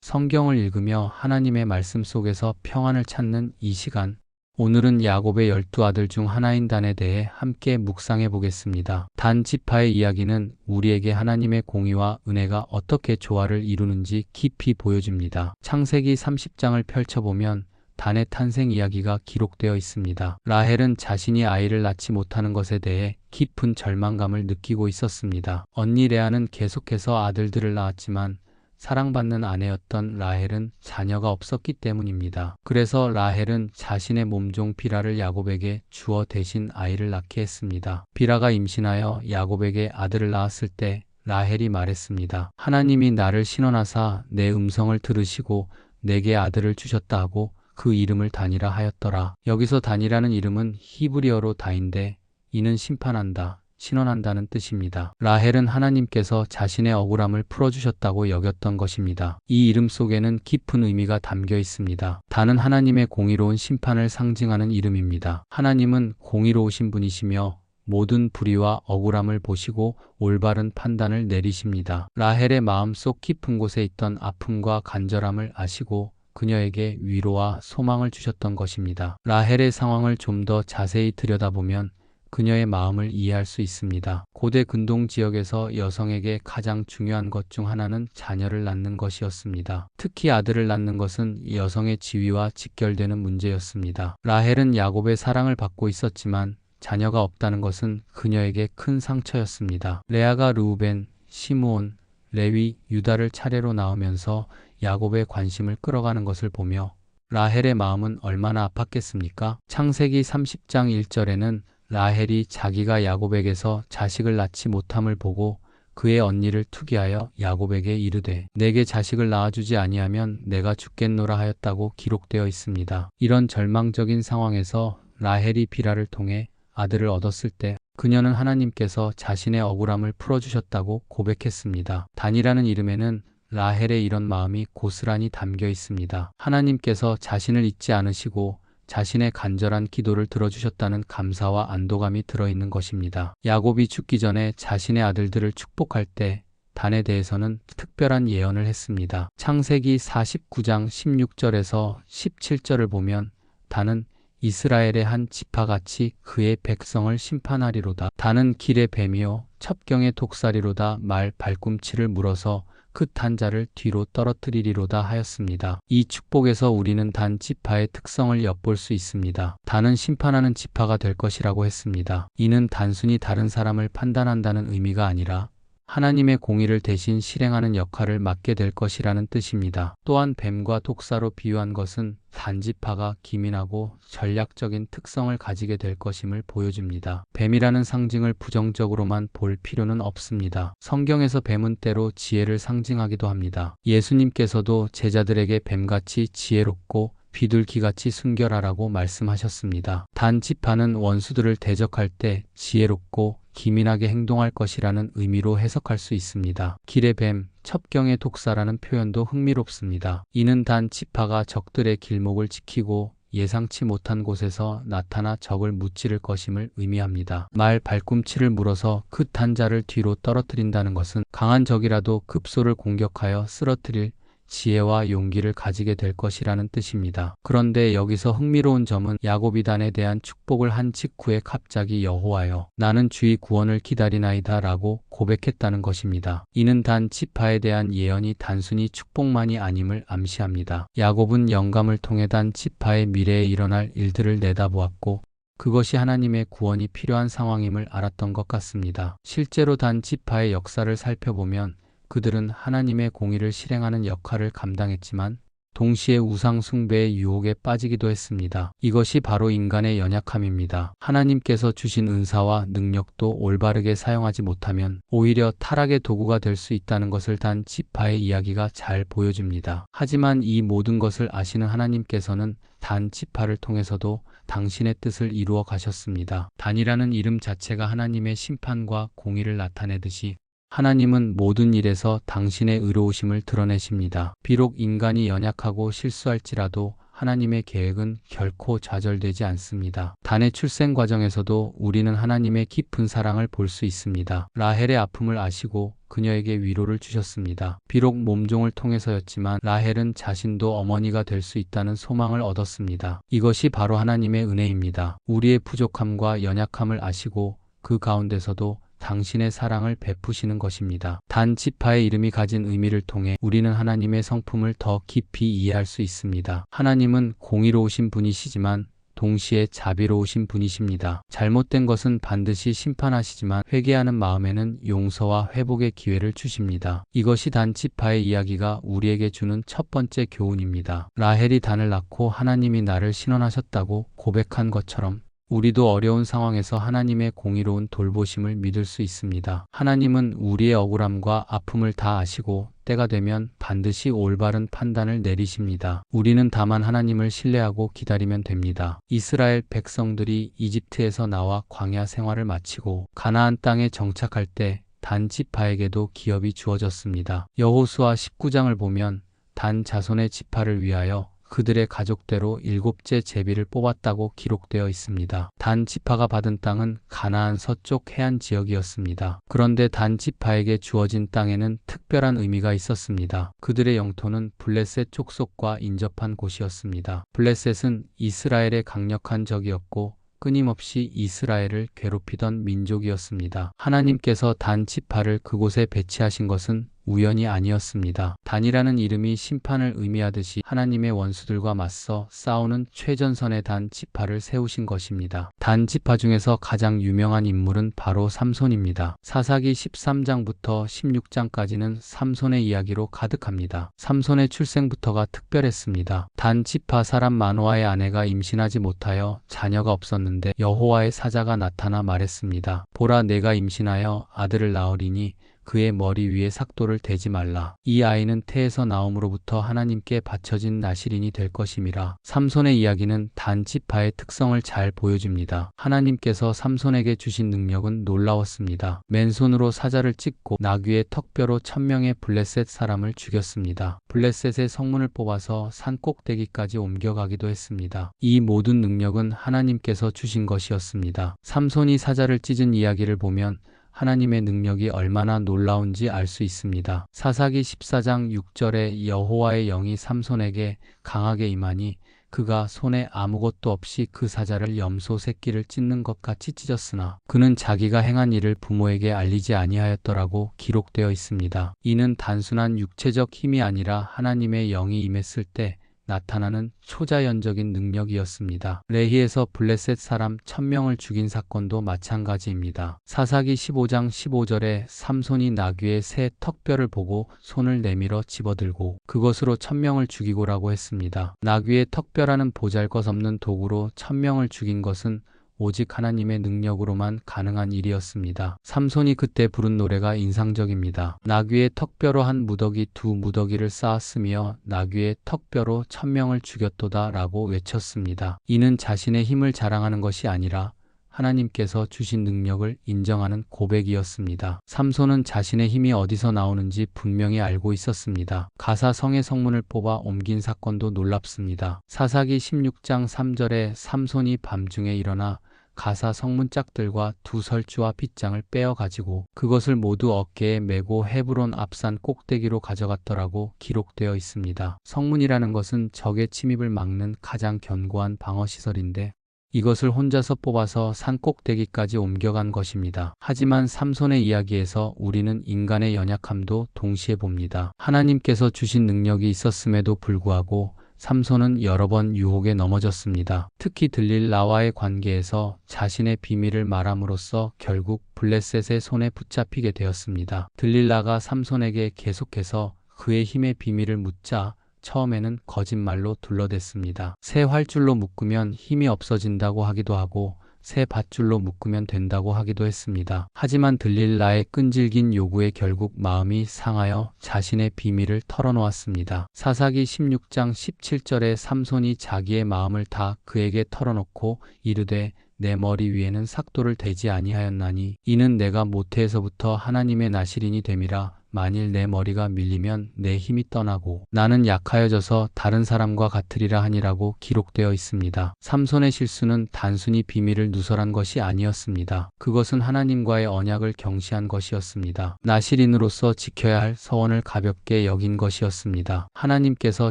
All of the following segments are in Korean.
성경을 읽으며 하나님의 말씀 속에서 평안을 찾는 이 시간. 오늘은 야곱의 12아들 중 하나인 단에 대해 함께 묵상해 보겠습니다. 단 지파의 이야기는 우리에게 하나님의 공의와 은혜가 어떻게 조화를 이루는지 깊이 보여줍니다. 창세기 30장을 펼쳐보면 단의 탄생 이야기가 기록되어 있습니다. 라헬은 자신이 아이를 낳지 못하는 것에 대해 깊은 절망감을 느끼고 있었습니다. 언니 레아는 계속해서 아들들을 낳았지만 사랑받는 아내였던 라헬은 자녀가 없었기 때문입니다. 그래서 라헬은 자신의 몸종 비라를 야곱에게 주어 대신 아이를 낳게 했습니다. 비라가 임신하여 야곱에게 아들을 낳았을 때 라헬이 말했습니다. 하나님이 나를 신원하사 내 음성을 들으시고 내게 아들을 주셨다 하고 그 이름을 단이라 하였더라. 여기서 단이라는 이름은 히브리어로 다인데 이는 심판한다, 신원한다는 뜻입니다. 라헬은 하나님께서 자신의 억울함을 풀어주셨다고 여겼던 것입니다. 이 이름 속에는 깊은 의미가 담겨 있습니다. 단은 하나님의 공의로운 심판을 상징하는 이름입니다. 하나님은 공의로우신 분이시며 모든 불의와 억울함을 보시고 올바른 판단을 내리십니다. 라헬의 마음속 깊은 곳에 있던 아픔과 간절함을 아시고 그녀에게 위로와 소망을 주셨던 것입니다. 라헬의 상황을 좀 더 자세히 들여다보면 그녀의 마음을 이해할 수 있습니다. 고대 근동 지역에서 여성에게 가장 중요한 것 중 하나는 자녀를 낳는 것이었습니다. 특히 아들을 낳는 것은 여성의 지위와 직결되는 문제였습니다. 라헬은 야곱의 사랑을 받고 있었지만 자녀가 없다는 것은 그녀에게 큰 상처였습니다. 레아가 르우벤, 시므온, 레위, 유다를 차례로 낳으면서 야곱의 관심을 끌어가는 것을 보며 라헬의 마음은 얼마나 아팠겠습니까? 창세기 30장 1절에는 라헬이 자기가 야곱에게서 자식을 낳지 못함을 보고 그의 언니를 투기하여 야곱에게 이르되 내게 자식을 낳아주지 아니하면 내가 죽겠노라 하였다고 기록되어 있습니다. 이런 절망적인 상황에서 라헬이 비라를 통해 아들을 얻었을 때 그녀는 하나님께서 자신의 억울함을 풀어주셨다고 고백했습니다. 단이라는 이름에는 라헬의 이런 마음이 고스란히 담겨 있습니다. 하나님께서 자신을 잊지 않으시고 자신의 간절한 기도를 들어주셨다는 감사와 안도감이 들어있는 것입니다. 야곱이 죽기 전에 자신의 아들들을 축복할 때 단에 대해서는 특별한 예언을 했습니다. 창세기 49장 16절에서 17절을 보면 단은 이스라엘의 한 지파같이 그의 백성을 심판하리로다. 단은 길의 뱀이요 첩경의 독사리로다. 말 발꿈치를 물어서 그 자를 뒤로 떨어뜨리리로다 하였습니다. 이 축복에서 우리는 단 지파의 특성을 엿볼 수 있습니다. 단은 심판하는 지파가 될 것이라고 했습니다. 이는 단순히 다른 사람을 판단한다는 의미가 아니라 하나님의 공의를 대신 실행하는 역할을 맡게 될 것이라는 뜻입니다. 또한 뱀과 독사로 비유한 것은 단지파가 기민하고 전략적인 특성을 가지게 될 것임을 보여줍니다. 뱀이라는 상징을 부정적으로만 볼 필요는 없습니다. 성경에서 뱀은 때로 지혜를 상징하기도 합니다. 예수님께서도 제자들에게 뱀같이 지혜롭고 비둘기같이 순결하라고 말씀하셨습니다. 단 지파는 원수들을 대적할 때 지혜롭고 기민하게 행동할 것이라는 의미로 해석할 수 있습니다. 길의 뱀, 첩경의 독사라는 표현도 흥미롭습니다. 이는 단 지파가 적들의 길목을 지키고 예상치 못한 곳에서 나타나 적을 무찌를 것임을 의미합니다. 말 발꿈치를 물어서 그 자를 뒤로 떨어뜨린다는 것은 강한 적이라도 급소를 공격하여 쓰러뜨릴 지혜와 용기를 가지게 될 것이라는 뜻입니다. 그런데 여기서 흥미로운 점은 야곱이 단에 대한 축복을 한 직후에 갑자기 여호와여 나는 주의 구원을 기다리나이다 라고 고백했다는 것입니다. 이는 단 지파에 대한 예언이 단순히 축복만이 아님을 암시합니다. 야곱은 영감을 통해 단 지파의 미래에 일어날 일들을 내다보았고 그것이 하나님의 구원이 필요한 상황임을 알았던 것 같습니다. 실제로 단 지파의 역사를 살펴보면 그들은 하나님의 공의를 실행하는 역할을 감당했지만 동시에 우상 숭배의 유혹에 빠지기도 했습니다. 이것이 바로 인간의 연약함입니다. 하나님께서 주신 은사와 능력도 올바르게 사용하지 못하면 오히려 타락의 도구가 될 수 있다는 것을 단 지파의 이야기가 잘 보여줍니다. 하지만 이 모든 것을 아시는 하나님께서는 단 지파를 통해서도 당신의 뜻을 이루어 가셨습니다. 단이라는 이름 자체가 하나님의 심판과 공의를 나타내듯이 하나님은 모든 일에서 당신의 의로우심을 드러내십니다. 비록 인간이 연약하고 실수할지라도 하나님의 계획은 결코 좌절되지 않습니다. 단의 출생 과정에서도 우리는 하나님의 깊은 사랑을 볼 수 있습니다. 라헬의 아픔을 아시고 그녀에게 위로를 주셨습니다. 비록 몸종을 통해서였지만 라헬은 자신도 어머니가 될 수 있다는 소망을 얻었습니다. 이것이 바로 하나님의 은혜입니다. 우리의 부족함과 연약함을 아시고 그 가운데서도 당신의 사랑을 베푸시는 것입니다. 단 지파의 이름이 가진 의미를 통해 우리는 하나님의 성품을 더 깊이 이해할 수 있습니다. 하나님은 공의로우신 분이시지만 동시에 자비로우신 분이십니다. 잘못된 것은 반드시 심판하시지만 회개하는 마음에는 용서와 회복의 기회를 주십니다. 이것이 단 지파의 이야기가 우리에게 주는 첫 번째 교훈입니다. 라헬이 단을 낳고 하나님이 나를 신원하셨다고 고백한 것처럼 우리도 어려운 상황에서 하나님의 공의로운 돌보심을 믿을 수 있습니다. 하나님은 우리의 억울함과 아픔을 다 아시고 때가 되면 반드시 올바른 판단을 내리십니다. 우리는 다만 하나님을 신뢰하고 기다리면 됩니다. 이스라엘 백성들이 이집트에서 나와 광야 생활을 마치고 가나안 땅에 정착할 때 단 지파에게도 기업이 주어졌습니다. 여호수아 19장을 보면 단 자손의 지파를 위하여 그들의 가족대로 7째 제비를 뽑았다고 기록되어 있습니다. 단 지파가 받은 땅은 가나안 서쪽 해안 지역이었습니다. 그런데 단 지파에게 주어진 땅에는 특별한 의미가 있었습니다. 그들의 영토는 블레셋 족속과 인접한 곳이었습니다. 블레셋은 이스라엘의 강력한 적이었고 끊임없이 이스라엘을 괴롭히던 민족이었습니다. 하나님께서 단 지파를 그곳에 배치하신 것은 우연이 아니었습니다. 단이라는 이름이 심판을 의미하듯이 하나님의 원수들과 맞서 싸우는 최전선의 단 지파를 세우신 것입니다. 단 지파 중에서 가장 유명한 인물은 바로 삼손입니다. 사사기 13장부터 16장까지는 삼손의 이야기로 가득합니다. 삼손의 출생부터가 특별했습니다. 단 지파 사람 마노아의 아내가 임신하지 못하여 자녀가 없었는데 여호와의 사자가 나타나 말했습니다. 보라, 내가 임신하여 아들을 낳으리니 그의 머리 위에 삭도를 대지 말라. 이 아이는 태에서 나옴으로부터 하나님께 바쳐진 나실인이 될 것임이라. 삼손의 이야기는 단 지파의 특성을 잘 보여줍니다. 하나님께서 삼손에게 주신 능력은 놀라웠습니다. 맨손으로 사자를 찢고 나귀의 턱뼈로 1000명의 블레셋 사람을 죽였습니다. 블레셋의 성문을 뽑아서 산 꼭대기까지 옮겨가기도 했습니다. 이 모든 능력은 하나님께서 주신 것이었습니다. 삼손이 사자를 찢은 이야기를 보면 하나님의 능력이 얼마나 놀라운지 알 수 있습니다. 사사기 14장 6절에 여호와의 영이 삼손에게 강하게 임하니 그가 손에 아무것도 없이 그 사자를 염소 새끼를 찢는 것 같이 찢었으나 그는 자기가 행한 일을 부모에게 알리지 아니하였더라고 기록되어 있습니다. 이는 단순한 육체적 힘이 아니라 하나님의 영이 임했을 때 나타나는 초자연적인 능력이었습니다. 레히에서 블레셋 사람 1000명을 죽인 사건도 마찬가지입니다. 사사기 15장 15절에 삼손이 나귀의 새 턱뼈를 보고 손을 내밀어 집어들고 그것으로 1000명을 죽이고라고 했습니다. 나귀의 턱뼈라는 보잘것없는 도구로 1000명을 죽인 것은 오직 하나님의 능력으로만 가능한 일이었습니다. 삼손이 그때 부른 노래가 인상적입니다. 나귀의 턱뼈로 한 무더기 두 무더기를 쌓았으며 나귀의 턱뼈로 1000명을 죽였도다 라고 외쳤습니다. 이는 자신의 힘을 자랑하는 것이 아니라 하나님께서 주신 능력을 인정하는 고백이었습니다. 삼손은 자신의 힘이 어디서 나오는지 분명히 알고 있었습니다. 가사 성의 성문을 뽑아 옮긴 사건도 놀랍습니다. 사사기 16장 3절에 삼손이 밤중에 일어나 가사 성문짝들과 두 설주와 빗장을 빼어 가지고 그것을 모두 어깨에 메고 헤브론 앞산 꼭대기로 가져갔더라고 기록되어 있습니다. 성문이라는 것은 적의 침입을 막는 가장 견고한 방어시설인데 이것을 혼자서 뽑아서 산 꼭대기까지 옮겨간 것입니다. 하지만 삼손의 이야기에서 우리는 인간의 연약함도 동시에 봅니다. 하나님께서 주신 능력이 있었음에도 불구하고 삼손은 여러 번 유혹에 넘어졌습니다. 특히 들릴라와의 관계에서 자신의 비밀을 말함으로써 결국 블레셋의 손에 붙잡히게 되었습니다. 들릴라가 삼손에게 계속해서 그의 힘의 비밀을 묻자 처음에는 거짓말로 둘러댔습니다. 새 활줄로 묶으면 힘이 없어진다고 하기도 하고 새 밧줄로 묶으면 된다고 하기도 했습니다. 하지만 들릴라의 끈질긴 요구에 결국 마음이 상하여 자신의 비밀을 털어놓았습니다. 사사기 16장 17절에 삼손이 자기의 마음을 다 그에게 털어놓고 이르되 내 머리 위에는 삭도를 대지 아니하였나니 이는 내가 모태에서부터 하나님의 나실인이 됨이라. 만일 내 머리가 밀리면 내 힘이 떠나고 나는 약하여져서 다른 사람과 같으리라 하니라고 기록되어 있습니다. 삼손의 실수는 단순히 비밀을 누설한 것이 아니었습니다. 그것은 하나님과의 언약을 경시한 것이었습니다. 나실인으로서 지켜야 할 서원을 가볍게 여긴 것이었습니다. 하나님께서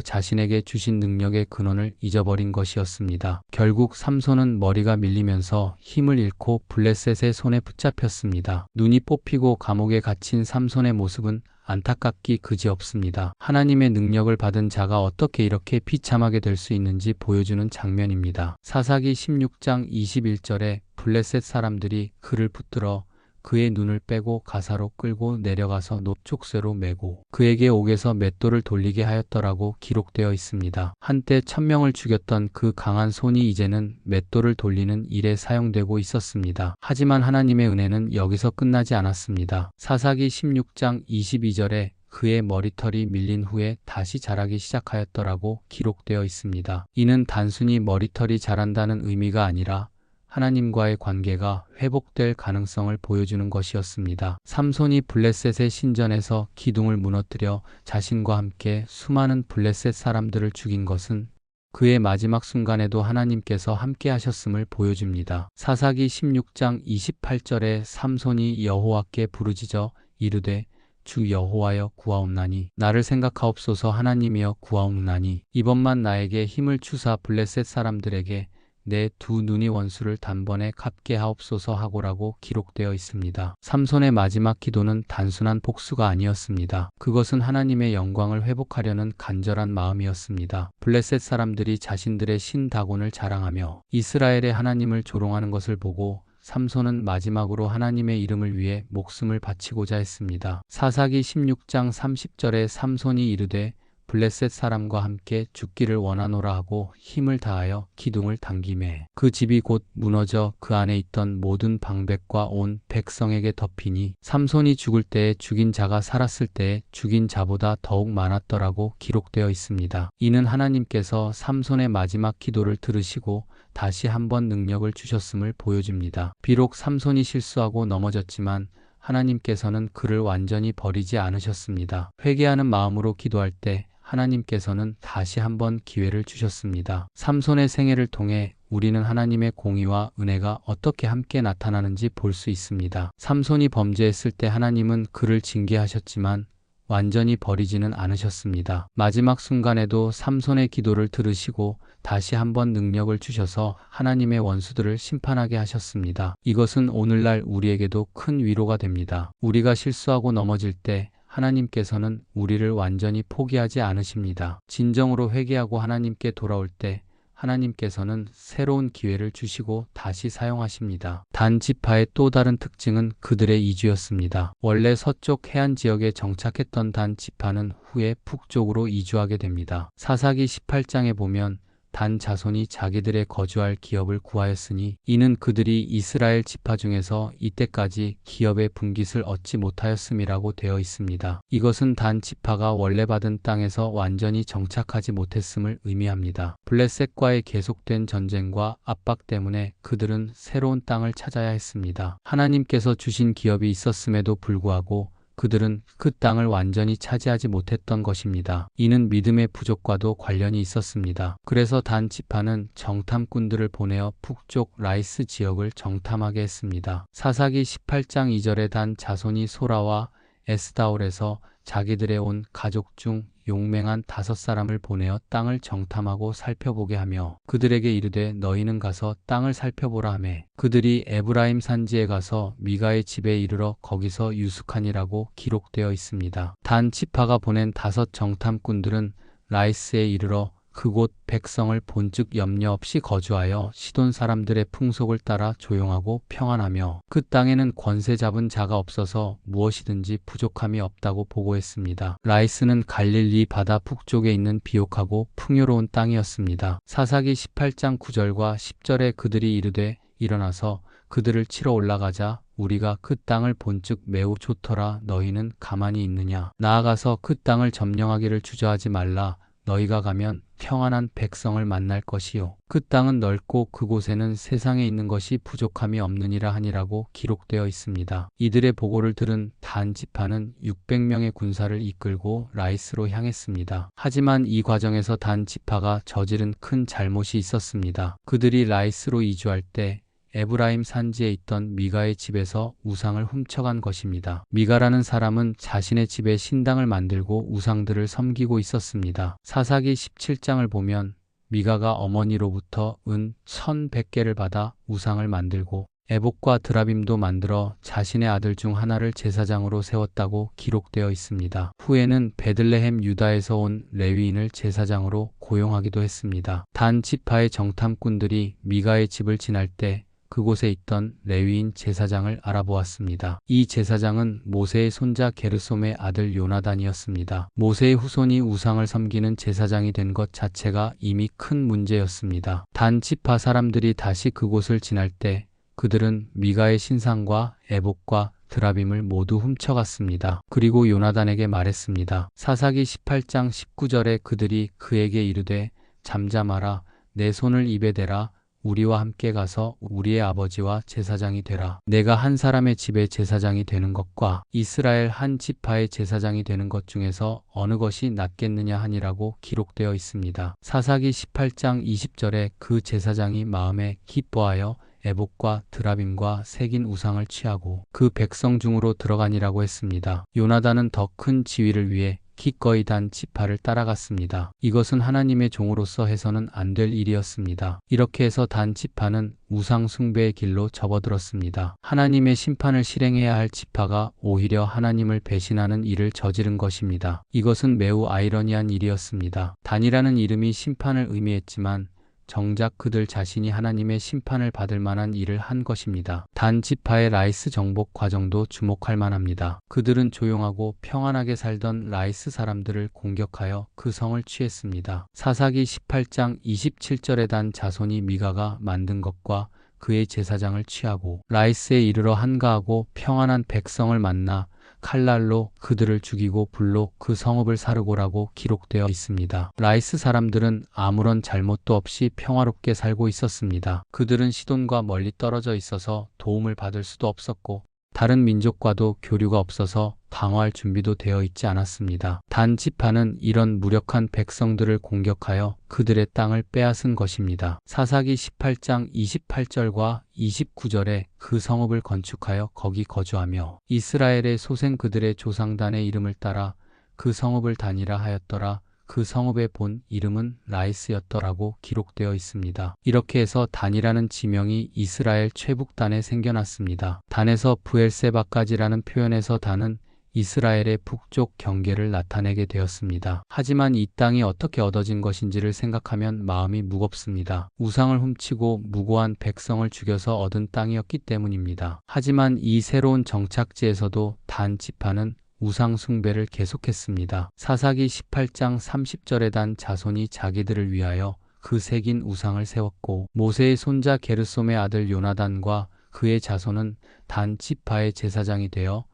자신에게 주신 능력의 근원을 잊어버린 것이었습니다. 결국 삼손은 머리가 밀리면서 힘을 잃고 블레셋의 손에 붙잡혔습니다. 눈이 뽑히고 감옥에 갇힌 삼손의 모습은 안타깝기 그지없습니다. 하나님의 능력을 받은 자가 어떻게 이렇게 비참하게 될 수 있는지 보여주는 장면입니다. 사사기 16장 21절에 블레셋 사람들이 그를 붙들어 그의 눈을 빼고 가사로 끌고 내려가서 놋족쇄로 매고 그에게 옥에서 맷돌을 돌리게 하였더라고 기록되어 있습니다. 한때 1000명을 죽였던 그 강한 손이 이제는 맷돌을 돌리는 일에 사용되고 있었습니다. 하지만 하나님의 은혜는 여기서 끝나지 않았습니다. 사사기 16장 22절에 그의 머리털이 밀린 후에 다시 자라기 시작하였더라고 기록되어 있습니다. 이는 단순히 머리털이 자란다는 의미가 아니라 하나님과의 관계가 회복될 가능성을 보여주는 것이었습니다. 삼손이 블레셋의 신전에서 기둥을 무너뜨려 자신과 함께 수많은 블레셋 사람들을 죽인 것은 그의 마지막 순간에도 하나님께서 함께 하셨음을 보여줍니다. 사사기 16장 28절에 삼손이 여호와께 부르짖어 이르되 주 여호와여 구하옵나니 나를 생각하옵소서 하나님이여 구하옵나니 이번만 나에게 힘을 주사 블레셋 사람들에게 내 두 눈이 원수를 단번에 갚게 하옵소서 하고라고 기록되어 있습니다. 삼손의 마지막 기도는 단순한 복수가 아니었습니다. 그것은 하나님의 영광을 회복하려는 간절한 마음이었습니다. 블레셋 사람들이 자신들의 신 다곤을 자랑하며 이스라엘의 하나님을 조롱하는 것을 보고 삼손은 마지막으로 하나님의 이름을 위해 목숨을 바치고자 했습니다. 사사기 16장 30절에 삼손이 이르되 블레셋 사람과 함께 죽기를 원하노라 하고 힘을 다하여 기둥을 당기매 그 집이 곧 무너져 그 안에 있던 모든 방백과 온 백성에게 덮이니 삼손이 죽을 때에 죽인 자가 살았을 때에 죽인 자보다 더욱 많았더라고 기록되어 있습니다. 이는 하나님께서 삼손의 마지막 기도를 들으시고 다시 한번 능력을 주셨음을 보여줍니다. 비록 삼손이 실수하고 넘어졌지만 하나님께서는 그를 완전히 버리지 않으셨습니다. 회개하는 마음으로 기도할 때 하나님께서는 다시 한번 기회를 주셨습니다. 삼손의 생애를 통해 우리는 하나님의 공의와 은혜가 어떻게 함께 나타나는지 볼 수 있습니다. 삼손이 범죄했을 때 하나님은 그를 징계하셨지만 완전히 버리지는 않으셨습니다. 마지막 순간에도 삼손의 기도를 들으시고 다시 한번 능력을 주셔서 하나님의 원수들을 심판하게 하셨습니다. 이것은 오늘날 우리에게도 큰 위로가 됩니다. 우리가 실수하고 넘어질 때 하나님께서는 우리를 완전히 포기하지 않으십니다. 진정으로 회개하고 하나님께 돌아올 때 하나님께서는 새로운 기회를 주시고 다시 사용하십니다. 단 지파의 또 다른 특징은 그들의 이주였습니다. 원래 서쪽 해안 지역에 정착했던 단 지파는 후에 북쪽으로 이주하게 됩니다. 사사기 18장에 보면 단 자손이 자기들의 거주할 기업을 구하였으니 이는 그들이 이스라엘 지파 중에서 이때까지 기업의 분깃을 얻지 못하였음이라고 되어 있습니다. 이것은 단 지파가 원래 받은 땅에서 완전히 정착하지 못했음을 의미합니다. 블레셋과의 계속된 전쟁과 압박 때문에 그들은 새로운 땅을 찾아야 했습니다. 하나님께서 주신 기업이 있었음에도 불구하고 그들은 그 땅을 완전히 차지하지 못했던 것입니다. 이는 믿음의 부족과도 관련이 있었습니다. 그래서 단 지파는 정탐꾼들을 보내어 북쪽 라이스 지역을 정탐하게 했습니다. 사사기 18장 2절에 단 자손이 소라와 에스다올에서 자기들의 온 가족 중 용맹한 5사람을 보내어 땅을 정탐하고 살펴보게 하며 그들에게 이르되 너희는 가서 땅을 살펴보라 하매 그들이 에브라임 산지에 가서 미가의 집에 이르러 거기서 유숙하니라고 기록되어 있습니다. 단 지파가 보낸 5 정탐꾼들은 라이스에 이르러 그곳 백성을 본즉 염려 없이 거주하여 시돈 사람들의 풍속을 따라 조용하고 평안하며 그 땅에는 권세 잡은 자가 없어서 무엇이든지 부족함이 없다고 보고했습니다. 라이스는 갈릴리 바다 북쪽에 있는 비옥하고 풍요로운 땅이었습니다. 사사기 18장 9절과 10절에 그들이 이르되 일어나서 그들을 치러 올라가자 우리가 그 땅을 본즉 매우 좋더라 너희는 가만히 있느냐 나아가서 그 땅을 점령하기를 주저하지 말라 너희가 가면 평안한 백성을 만날 것이요. 그 땅은 넓고 그곳에는 세상에 있는 것이 부족함이 없느니라 하니라고 기록되어 있습니다. 이들의 보고를 들은 단 지파는 600명의 군사를 이끌고 라이스로 향했습니다. 하지만 이 과정에서 단 지파가 저지른 큰 잘못이 있었습니다. 그들이 라이스로 이주할 때 에브라임 산지에 있던 미가의 집에서 우상을 훔쳐간 것입니다. 미가라는 사람은 자신의 집에 신당을 만들고 우상들을 섬기고 있었습니다. 사사기 17장을 보면 미가가 어머니로부터 은 1100개를 받아 우상을 만들고 에봇과 드라빔도 만들어 자신의 아들 중 하나를 제사장으로 세웠다고 기록되어 있습니다. 후에는 베들레헴 유다에서 온 레위인을 제사장으로 고용하기도 했습니다. 단 지파의 정탐꾼들이 미가의 집을 지날 때 그곳에 있던 레위인 제사장을 알아보았습니다. 이 제사장은 모세의 손자 게르솜의 아들 요나단이었습니다. 모세의 후손이 우상을 섬기는 제사장이 된 것 자체가 이미 큰 문제였습니다. 단 지파 사람들이 다시 그곳을 지날 때 그들은 미가의 신상과 에봇과 드라빔을 모두 훔쳐갔습니다. 그리고 요나단에게 말했습니다. 사사기 18장 19절에 그들이 그에게 이르되 잠잠하라, 내 손을 입에 대라, 우리와 함께 가서 우리의 아버지와 제사장이 되라. 내가 한 사람의 집의 제사장이 되는 것과 이스라엘 한 지파의 제사장이 되는 것 중에서 어느 것이 낫겠느냐 하니라고 기록되어 있습니다. 사사기 18장 20절에 그 제사장이 마음에 기뻐하여 에봇과 드라빔과 새긴 우상을 취하고 그 백성 중으로 들어가니라고 했습니다. 요나단은 더 큰 지위를 위해 기꺼이 단 지파를 따라갔습니다. 이것은 하나님의 종으로서 해서는 안 될 일이었습니다. 이렇게 해서 단 지파는 우상 숭배의 길로 접어들었습니다. 하나님의 심판을 실행해야 할 지파가 오히려 하나님을 배신하는 일을 저지른 것입니다. 이것은 매우 아이러니한 일이었습니다. 단이라는 이름이 심판을 의미했지만 정작 그들 자신이 하나님의 심판을 받을 만한 일을 한 것입니다. 단 지파의 라이스 정복 과정도 주목할 만합니다. 그들은 조용하고 평안하게 살던 라이스 사람들을 공격하여 그 성을 취했습니다. 사사기 18장 27절에 단 자손이 미가가 만든 것과 그의 제사장을 취하고 라이스에 이르러 한가하고 평안한 백성을 만나 칼날로 그들을 죽이고 불로 그 성읍을 사르고라고 기록되어 있습니다. 라이스 사람들은 아무런 잘못도 없이 평화롭게 살고 있었습니다. 그들은 시돈과 멀리 떨어져 있어서 도움을 받을 수도 없었고 다른 민족과도 교류가 없어서 방어할 준비도 되어 있지 않았습니다. 단 지파는 이런 무력한 백성들을 공격하여 그들의 땅을 빼앗은 것입니다. 사사기 18장 28절과 29절에 그 성읍을 건축하여 거기 거주하며 이스라엘의 소생 그들의 조상단의 이름을 따라 그 성읍을 단이라 하였더라. 그 성읍의 본 이름은 라이스였더라고 기록되어 있습니다. 이렇게 해서 단이라는 지명이 이스라엘 최북단에 생겨났습니다. 단에서 브엘세바까지라는 표현에서 단은 이스라엘의 북쪽 경계를 나타내게 되었습니다. 하지만 이 땅이 어떻게 얻어진 것인지를 생각하면 마음이 무겁습니다. 우상을 훔치고 무고한 백성을 죽여서 얻은 땅이었기 때문입니다. 하지만 이 새로운 정착지에서도 단 지파는 우상 숭배를 계속했습니다. 사사기 18장 30절에 단 자손이 자기들을 위하여 그 새긴 우상을 세웠고 모세의 손자 게르솜의 아들 요나단과 그의 자손은 단 지파의 제사장이 되어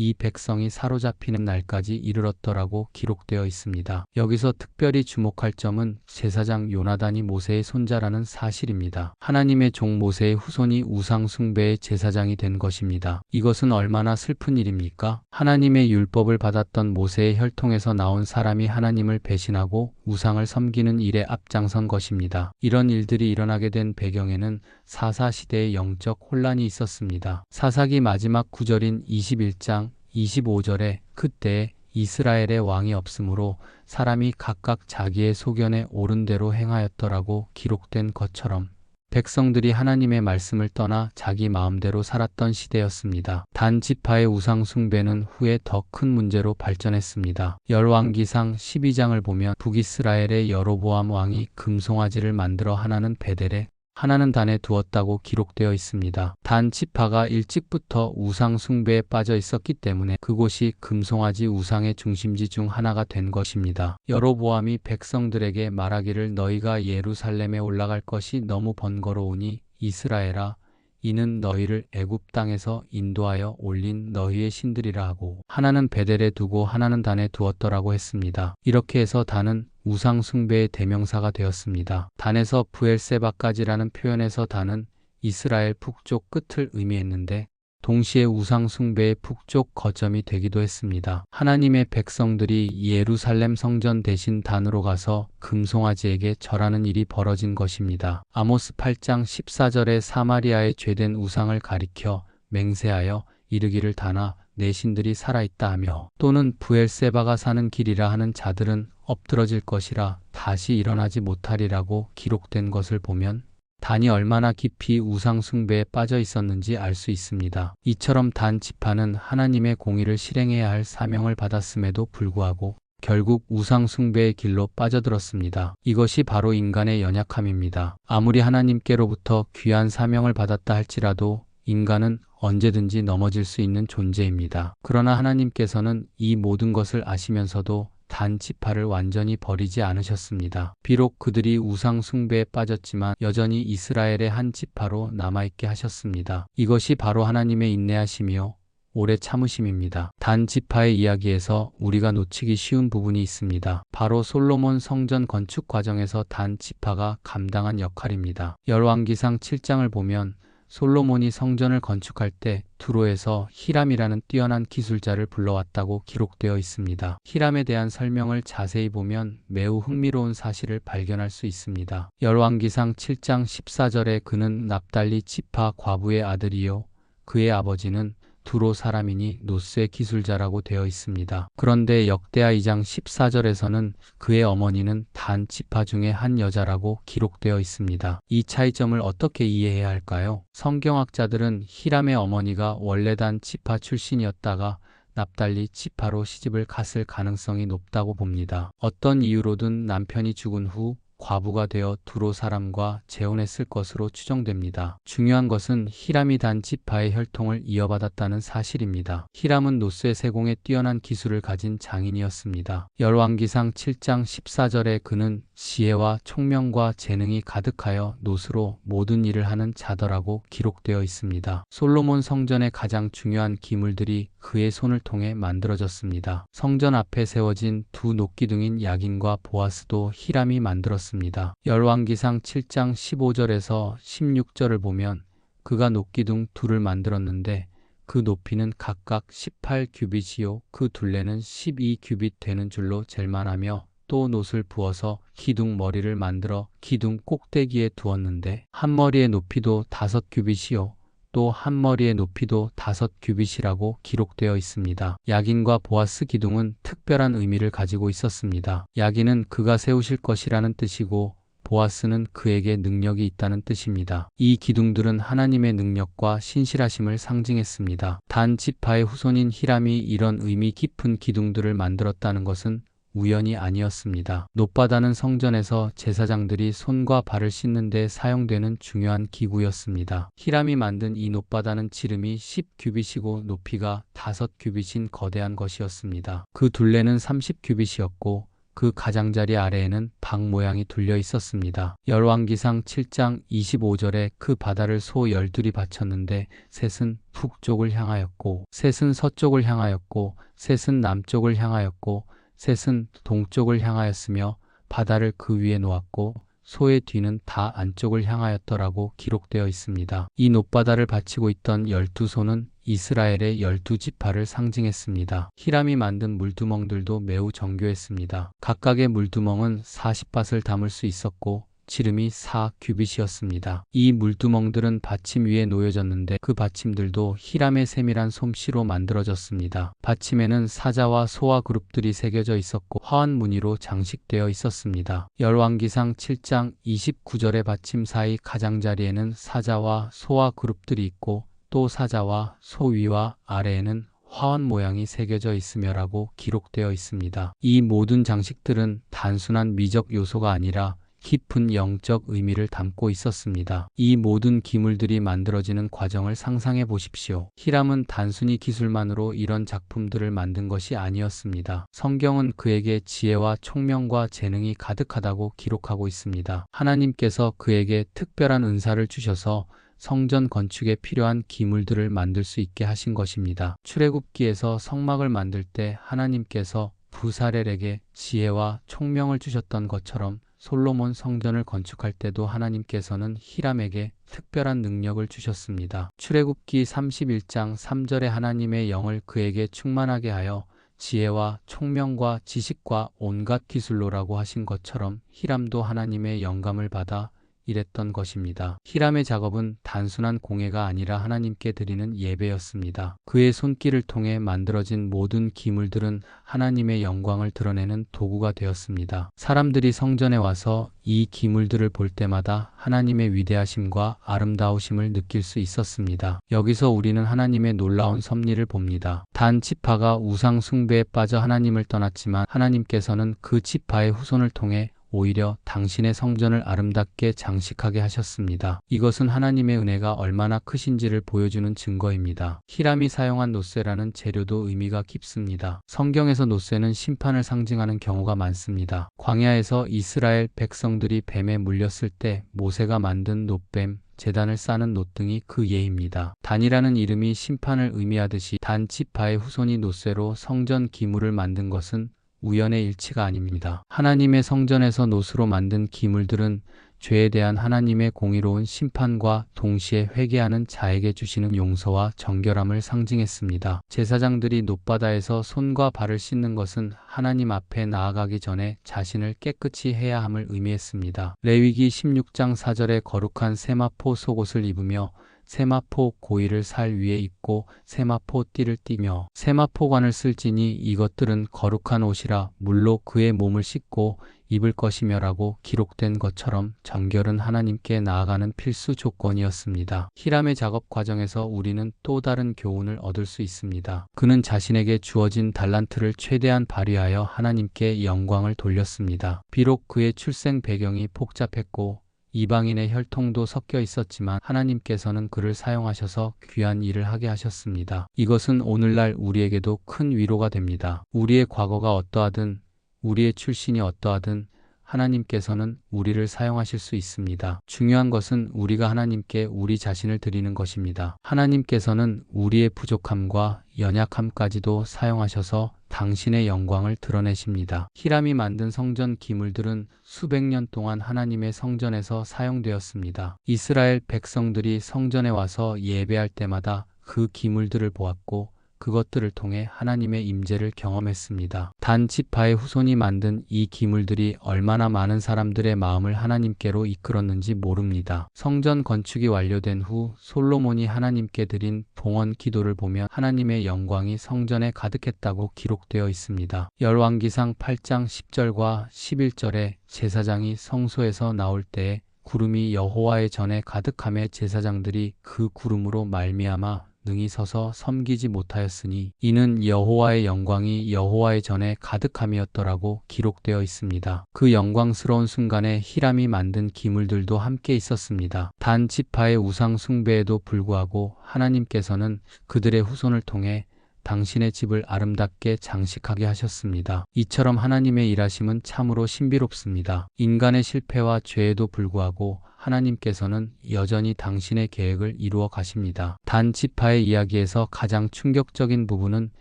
이 백성이 사로잡히는 날까지 이르렀더라고 기록되어 있습니다. 여기서 특별히 주목할 점은 제사장 요나단이 모세의 손자라는 사실입니다. 하나님의 종 모세의 후손이 우상 숭배의 제사장이 된 것입니다. 이것은 얼마나 슬픈 일입니까? 하나님의 율법을 받았던 모세의 혈통에서 나온 사람이 하나님을 배신하고 우상을 섬기는 일에 앞장선 것입니다. 이런 일들이 일어나게 된 배경에는 사사시대의 영적 혼란이 있었습니다. 사사기 마지막 구절인 21장 25절에 그때에 이스라엘의 왕이 없으므로 사람이 각각 자기의 소견에 옳은 대로 행하였더라고 기록된 것처럼 백성들이 하나님의 말씀을 떠나 자기 마음대로 살았던 시대였습니다. 단 지파의 우상 숭배는 후에 더 큰 문제로 발전했습니다. 열왕기상 12장을 보면 북이스라엘의 여로보암 왕이 금송아지를 만들어 하나는 베델에 하나는 단에 두었다고 기록되어 있습니다. 단 지파가 일찍부터 우상 숭배에 빠져 있었기 때문에 그곳이 금송아지 우상의 중심지 중 하나가 된 것입니다. 여로보암이 백성들에게 말하기를 너희가 예루살렘에 올라갈 것이 너무 번거로우니 이스라엘아 이는 너희를 애굽 땅에서 인도하여 올린 너희의 신들이라 하고 하나는 베델에 두고 하나는 단에 두었더라고 했습니다. 이렇게 해서 단은 우상 숭배의 대명사가 되었습니다. 단에서 브엘세바까지라는 표현에서 단은 이스라엘 북쪽 끝을 의미했는데 동시에 우상 숭배의 북쪽 거점이 되기도 했습니다. 하나님의 백성들이 예루살렘 성전 대신 단으로 가서 금송아지에게 절하는 일이 벌어진 것입니다. 아모스 8장 14절에 사마리아의 죄된 우상을 가리켜 맹세하여 이르기를 단아 내 신들이 살아있다 하며 또는 브엘세바가 사는 길이라 하는 자들은 엎드러질 것이라 다시 일어나지 못하리라고 기록된 것을 보면 단이 얼마나 깊이 우상 숭배에 빠져 있었는지 알 수 있습니다. 이처럼 단 지파는 하나님의 공의를 실행해야 할 사명을 받았음에도 불구하고 결국 우상 숭배의 길로 빠져들었습니다. 이것이 바로 인간의 연약함입니다. 아무리 하나님께로부터 귀한 사명을 받았다 할지라도 인간은 언제든지 넘어질 수 있는 존재입니다. 그러나 하나님께서는 이 모든 것을 아시면서도 단 지파를 완전히 버리지 않으셨습니다. 비록 그들이 우상 숭배에 빠졌지만 여전히 이스라엘의 한 지파로 남아있게 하셨습니다. 이것이 바로 하나님의 인내하심이요 오래 참으심입니다. 단 지파의 이야기에서 우리가 놓치기 쉬운 부분이 있습니다. 바로 솔로몬 성전 건축 과정에서 단 지파가 감당한 역할입니다. 열왕기상 7장을 보면 솔로몬이 성전을 건축할 때 두로에서 히람이라는 뛰어난 기술자를 불러왔다고 기록되어 있습니다. 히람에 대한 설명을 자세히 보면 매우 흥미로운 사실을 발견할 수 있습니다. 열왕기상 7장 14절에 그는 납달리 지파 과부의 아들이요 그의 아버지는 두로 사람이니 노스의 기술자라고 되어 있습니다. 그런데 역대하 2장 14절에서는 그의 어머니는 단 지파 중에 한 여자라고 기록되어 있습니다. 이 차이점을 어떻게 이해해야 할까요? 성경학자들은 히람의 어머니가 원래 단 지파 출신이었다가 납달리 지파로 시집을 갔을 가능성이 높다고 봅니다. 어떤 이유로든 남편이 죽은 후 과부가 되어 두로 사람과 재혼했을 것으로 추정됩니다. 중요한 것은 히람이 단 지파의 혈통을 이어받았다는 사실입니다. 히람은 노스의 세공에 뛰어난 기술을 가진 장인이었습니다. 열왕기상 7장 14절에 그는 지혜와 총명과 재능이 가득하여 노스로 모든 일을 하는 자더라고 기록되어 있습니다. 솔로몬 성전의 가장 중요한 기물들이 그의 손을 통해 만들어졌습니다. 성전 앞에 세워진 두 녹기둥인 야긴과 보아스도 히람이 만들었습니다. 열왕기상 7장 15절에서 16절을 보면 그가 녹기둥 둘을 만들었는데 그 높이는 각각 18규빗이요 그 둘레는 12규빗 되는 줄로 잴만하며 또 놋을 부어서 기둥 머리를 만들어 기둥 꼭대기에 두었는데 한 머리의 높이도 5규빗이요 또 한 머리의 높이도 5규빗이라고 기록되어 있습니다. 야긴과 보아스 기둥은 특별한 의미를 가지고 있었습니다. 야긴은 그가 세우실 것이라는 뜻이고 보아스는 그에게 능력이 있다는 뜻입니다. 이 기둥들은 하나님의 능력과 신실하심을 상징했습니다. 단 지파의 후손인 히람이 이런 의미 깊은 기둥들을 만들었다는 것은 우연이 아니었습니다. 놋바다는 성전에서 제사장들이 손과 발을 씻는 데 사용되는 중요한 기구였습니다. 히람이 만든 이 놋바다는 지름이 10규빗이고 높이가 5규빗인 거대한 것이었습니다. 그 둘레는 30규빗이었고 그 가장자리 아래에는 방 모양이 둘려 있었습니다. 열왕기상 7장 25절에 그 바다를 소 12이 바쳤는데 셋은 북쪽을 향하였고 셋은 서쪽을 향하였고 셋은 남쪽을 향하였고 셋은 동쪽을 향하였으며 바다를 그 위에 놓았고 소의 뒤는 다 안쪽을 향하였더라고 기록되어 있습니다. 이 놋바다를 바치고 있던 12소는 이스라엘의 12지파를 상징했습니다. 히람이 만든 물두멍들도 매우 정교했습니다. 각각의 물두멍은 40밭을 담을 수 있었고 지름이 4규빗이었습니다. 이 물두멍들은 받침 위에 놓여졌는데 그 받침들도 히람의 세밀한 솜씨로 만들어졌습니다. 받침에는 사자와 소와 그룹들이 새겨져 있었고 화환 무늬로 장식되어 있었습니다. 열왕기상 7장 29절의 받침 사이 가장자리에는 사자와 소와 그룹들이 있고 또 사자와 소 위와 아래에는 화환 모양이 새겨져 있으며라고 기록되어 있습니다. 이 모든 장식들은 단순한 미적 요소가 아니라 깊은 영적 의미를 담고 있었습니다. 이 모든 기물들이 만들어지는 과정을 상상해 보십시오. 히람은 단순히 기술만으로 이런 작품들을 만든 것이 아니었습니다. 성경은 그에게 지혜와 총명과 재능이 가득하다고 기록하고 있습니다. 하나님께서 그에게 특별한 은사를 주셔서 성전 건축에 필요한 기물들을 만들 수 있게 하신 것입니다. 출애굽기에서 성막을 만들 때 하나님께서 부사렐에게 지혜와 총명을 주셨던 것처럼 솔로몬 성전을 건축할 때도 하나님께서는 히람에게 특별한 능력을 주셨습니다. 출애굽기 31장 3절에 하나님의 영을 그에게 충만하게 하여 지혜와 총명과 지식과 온갖 기술로라고 하신 것처럼 히람도 하나님의 영감을 받아 일했던 것입니다. 히람의 작업은 단순한 공예가 아니라 하나님께 드리는 예배였습니다. 그의 손길을 통해 만들어진 모든 기물들은 하나님의 영광을 드러내는 도구가 되었습니다. 사람들이 성전에 와서 이 기물들을 볼 때마다 하나님의 위대하심과 아름다우심을 느낄 수 있었습니다. 여기서 우리는 하나님의 놀라운 섭리를 봅니다. 단 지파가 우상 숭배에 빠져 하나님을 떠났지만 하나님께서는 그 지파의 후손을 통해 오히려 당신의 성전을 아름답게 장식하게 하셨습니다. 이것은 하나님의 은혜가 얼마나 크신지를 보여주는 증거입니다. 히람이 사용한 노쇠라는 재료도 의미가 깊습니다. 성경에서 노쇠는 심판을 상징하는 경우가 많습니다. 광야에서 이스라엘 백성들이 뱀에 물렸을 때 모세가 만든 놋뱀, 제단을 싸는 놋 등이 그 예입니다. 단이라는 이름이 심판을 의미하듯이 단 지파의 후손이 노쇠로 성전 기물을 만든 것은 우연의 일치가 아닙니다. 하나님의 성전에서 놋으로 만든 기물들은 죄에 대한 하나님의 공의로운 심판과 동시에 회개하는 자에게 주시는 용서와 정결함을 상징했습니다. 제사장들이 놋바다에서 손과 발을 씻는 것은 하나님 앞에 나아가기 전에 자신을 깨끗이 해야 함을 의미했습니다. 레위기 16장 4절에 거룩한 세마포 속옷을 입으며 세마포 고이를 살 위에 입고 세마포 띠를 띠며 세마포관을 쓸지니 이것들은 거룩한 옷이라 물로 그의 몸을 씻고 입을 것이며라고 기록된 것처럼 정결은 하나님께 나아가는 필수 조건이었습니다. 히람의 작업 과정에서 우리는 또 다른 교훈을 얻을 수 있습니다. 그는 자신에게 주어진 달란트를 최대한 발휘하여 하나님께 영광을 돌렸습니다. 비록 그의 출생 배경이 복잡했고 이방인의 혈통도 섞여 있었지만 하나님께서는 그를 사용하셔서 귀한 일을 하게 하셨습니다. 이것은 오늘날 우리에게도 큰 위로가 됩니다. 우리의 과거가 어떠하든 우리의 출신이 어떠하든 하나님께서는 우리를 사용하실 수 있습니다. 중요한 것은 우리가 하나님께 우리 자신을 드리는 것입니다. 하나님께서는 우리의 부족함과 연약함까지도 사용하셔서 당신의 영광을 드러내십니다. 히람이 만든 성전 기물들은 수백 년 동안 하나님의 성전에서 사용되었습니다. 이스라엘 백성들이 성전에 와서 예배할 때마다 그 기물들을 보았고 그것들을 통해 하나님의 임재를 경험했습니다. 단 지파의 후손이 만든 이 기물들이 얼마나 많은 사람들의 마음을 하나님께로 이끌었는지 모릅니다. 성전 건축이 완료된 후 솔로몬이 하나님께 드린 봉헌 기도를 보면 하나님의 영광이 성전에 가득했다고 기록되어 있습니다. 열왕기상 8장 10절과 11절에 제사장이 성소에서 나올 때에 구름이 여호와의 전에 가득하며 제사장들이 그 구름으로 말미암아 능히 서서 섬기지 못하였으니 이는 여호와의 영광이 여호와의 전에 가득함이었더라고 기록되어 있습니다. 그 영광스러운 순간에 히람이 만든 기물들도 함께 있었습니다. 단 지파의 우상 숭배에도 불구하고 하나님께서는 그들의 후손을 통해 당신의 집을 아름답게 장식하게 하셨습니다. 이처럼 하나님의 일하심은 참으로 신비롭습니다. 인간의 실패와 죄에도 불구하고 하나님께서는 여전히 당신의 계획을 이루어 가십니다. 단 지파의 이야기에서 가장 충격적인 부분은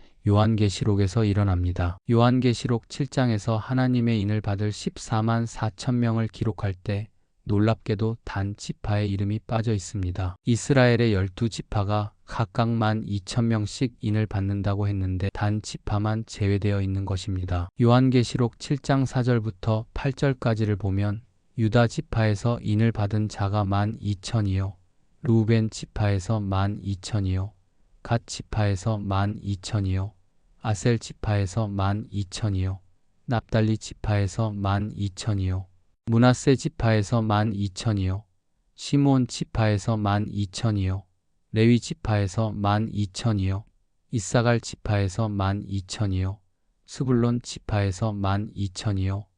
요한계시록에서 일어납니다. 요한계시록 7장에서 하나님의 인을 받을 14만 4천 명을 기록할 때 놀랍게도 단 지파의 이름이 빠져 있습니다. 이스라엘의 12지파가 각각 12,000명씩 인을 받는다고 했는데 단 지파만 제외되어 있는 것입니다. 요한계시록 7장 4절부터 8절까지를 보면 유다 지파에서 인을 받은 자가 12,000이요 루벤 지파에서 12,000이요 갓 지파에서 12,000이요 아셀 지파에서 12,000이요 납달리 지파에서 12,000이요 므낫세 지파에서 12,000이요 시므온 지파에서 12,000이요 레위 지파에서 12,000이요 이사갈 지파에서 12,000이요 스불론 지파에서 12,000이요